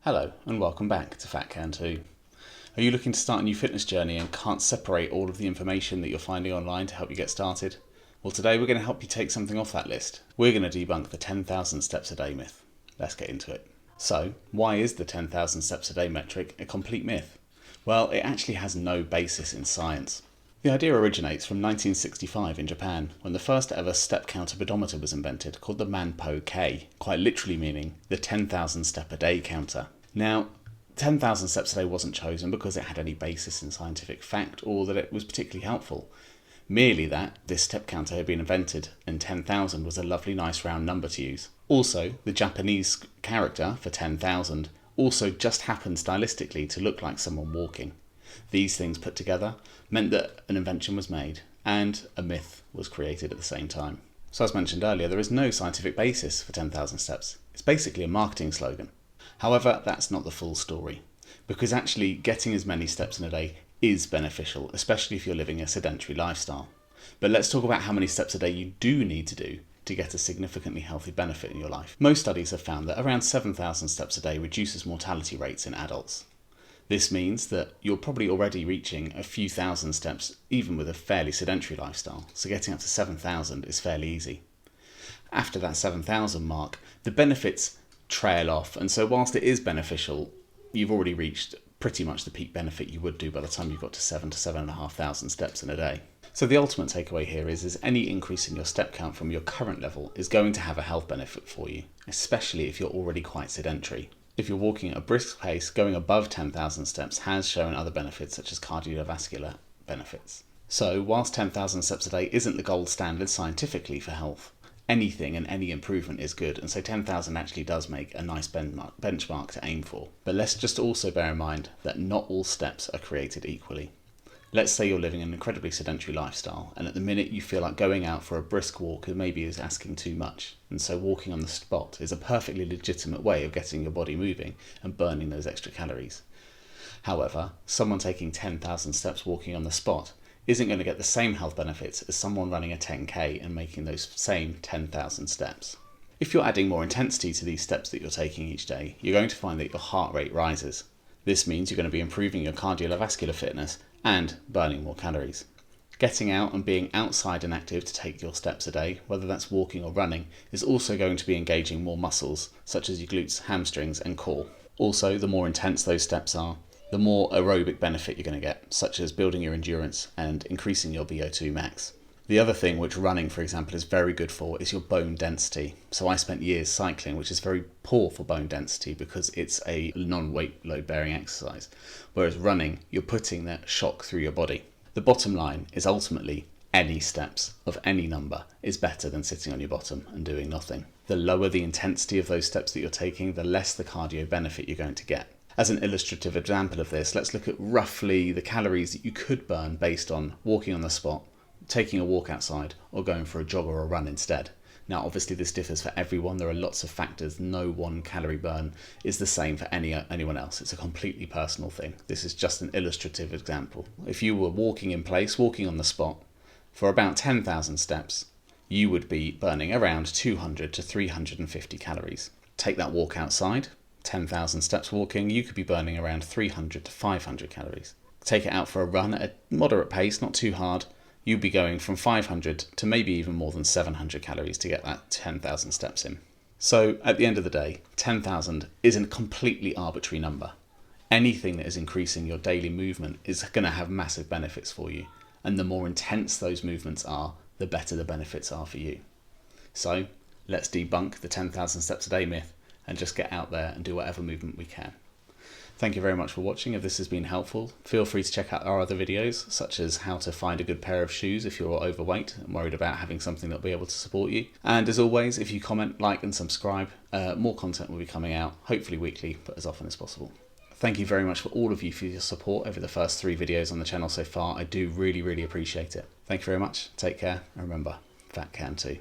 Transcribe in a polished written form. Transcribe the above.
Hello and welcome back to Fat Can Too. Are you looking to start a new fitness journey and can't separate all of the information that you're finding online to help you get started? Well, today we're going to help you take something off that list. We're going to debunk the 10,000 steps a day myth. Let's get into it. So, why is the 10,000 steps a day metric a complete myth? Well, it actually has no basis in science. The idea originates from 1965 in Japan, when the first ever step counter pedometer was invented, called the Manpo K, quite literally meaning the 10,000 step a day counter. Now, 10,000 steps a day wasn't chosen because it had any basis in scientific fact or that it was particularly helpful. Merely that this step counter had been invented and 10,000 was a lovely nice round number to use. Also, the Japanese character for 10,000 also just happened stylistically to look like someone walking. These things put together meant that an invention was made and a myth was created at the same time. So as mentioned earlier, there is no scientific basis for 10,000 steps. It's basically a marketing slogan. However, that's not the full story, because actually getting as many steps in a day is beneficial, especially if you're living a sedentary lifestyle. But let's talk about how many steps a day you do need to do to get a significantly healthy benefit in your life. Most studies have found that around 7,000 steps a day reduces mortality rates in adults. This means that you're probably already reaching a few thousand steps even with a fairly sedentary lifestyle, so getting up to 7,000 is fairly easy. After that 7,000 mark, the benefits trail off, and so whilst it is beneficial, you've already reached pretty much the peak benefit you would do by the time you've got to 7,000 to 7,500 steps in a day. So the ultimate takeaway here is any increase in your step count from your current level is going to have a health benefit for you, especially if you're already quite sedentary. If you're walking at a brisk pace, going above 10,000 steps has shown other benefits such as cardiovascular benefits. So whilst 10,000 steps a day isn't the gold standard scientifically for health, anything and any improvement is good, and so 10,000 actually does make a nice benchmark to aim for. But let's just also bear in mind that not all steps are created equally. Let's say you're living an incredibly sedentary lifestyle, and at the minute you feel like going out for a brisk walk maybe is asking too much, and so walking on the spot is a perfectly legitimate way of getting your body moving and burning those extra calories. However, someone taking 10,000 steps walking on the spot isn't going to get the same health benefits as someone running a 10k and making those same 10,000 steps. If you're adding more intensity to these steps that you're taking each day, you're going to find that your heart rate rises. This means you're going to be improving your cardiovascular fitness and burning more calories. Getting out and being outside and active to take your steps a day, whether that's walking or running, is also going to be engaging more muscles, such as your glutes, hamstrings and core. Also, the more intense those steps are, the more aerobic benefit you're going to get, such as building your endurance and increasing your VO2 max. The other thing which running, for example, is very good for is your bone density. So I spent years cycling, which is very poor for bone density because it's a non-weight load bearing exercise. Whereas running, you're putting that shock through your body. The bottom line is ultimately any steps of any number is better than sitting on your bottom and doing nothing. The lower the intensity of those steps that you're taking, the less the cardio benefit you're going to get. As an illustrative example of this, let's look at roughly the calories that you could burn based on walking on the spot, taking a walk outside, or going for a jog or a run instead. Now obviously this differs for everyone, there are lots of factors, no one calorie burn is the same for anyone else, it's a completely personal thing. This is just an illustrative example. If you were walking in place, walking on the spot, for about 10,000 steps, you would be burning around 200 to 350 calories. Take that walk outside, 10,000 steps walking, you could be burning around 300 to 500 calories. Take it out for a run at a moderate pace, not too hard, you'd be going from 500 to maybe even more than 700 calories to get that 10,000 steps in. So at the end of the day, 10,000 isn't a completely arbitrary number. Anything that is increasing your daily movement is going to have massive benefits for you. And the more intense those movements are, the better the benefits are for you. So let's debunk the 10,000 steps a day myth and just get out there and do whatever movement we can. Thank you very much for watching. If this has been helpful, feel free to check out our other videos, such as how to find a good pair of shoes if you're overweight and worried about having something that will be able to support you. And as always, if you comment, like and subscribe, more content will be coming out, hopefully weekly, but as often as possible. Thank you very much for all of you for your support over the first 3 videos on the channel so far. I do really appreciate it. Thank you very much, take care, and remember, Fat Can Too.